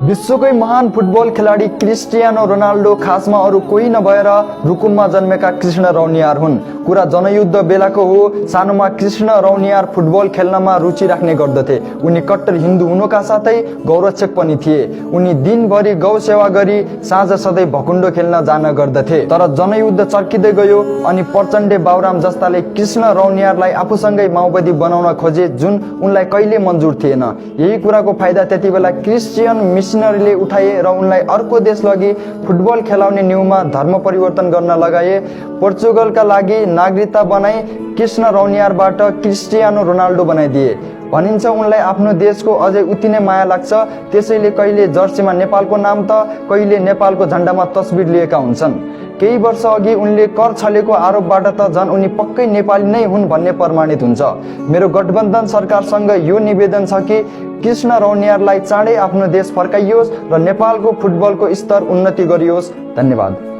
विश्वकै महान फुटबल खेलाडी क्रिस्टियानो रोनाल्डो खासमा अरू कोही नभएर रुकुममा जन्मेका कृष्ण रौनियार हुन्। कुरा जनयुद्ध बेलाको हो। सानोमा कृष्ण रौनियार फुटबल खेल्नमा रुचि राख्ने गर्दथे। उनी कट्टर हिन्दू हुनुका साथै गौरक्षक पनि थिए। उनी दिनभरि गौ सेवा गरी साँझ सधैँ भकुण्डो खेल्न जान गर्दथे। तर जनयुद्ध चर्किँदै गयो अनि प्रचण्डे बाबुराम जस्ताले कृष्ण रौनियारलाई आफूसँगै माओवादी बनाउन खोजे, जुन उनलाई कहिले मन्जुर थिएन। यही कुराको फाइदा त्यति बेला क्रिस्चियन मिसनरीले उठाए र उनलाई अर्को देश लगी फुटबल खेलाउने न्युमा धर्म परिवर्तन गर्न लगाए। पोर्चुगलका लागि नागरिकता बनाई कृष्ण रौनियारबाट क्रिस्टियानो रोनाल्डो बनाइदिए। भनिन्छ उनलाई आफ्नो देशको अझै उति नै माया लाग्छ, त्यसैले कहिले जर्सीमा नेपालको नाम त कहिले नेपालको झण्डामा तस्बिर लिएका हुन्छन्। केही वर्ष अघि उनले कर छलेको आरोपबाट त झन् उनी पक्कै नेपाली नै हुन् भन्ने प्रमाणित हुन्छ। मेरो गठबन्धन सरकारसँग यो निवेदन छ कि कृष्ण रौनियारलाई चाँडै आफ्नो देश फर्काइयोस् र नेपालको फुटबलको स्तर उन्नति गरियोस्। धन्यवाद।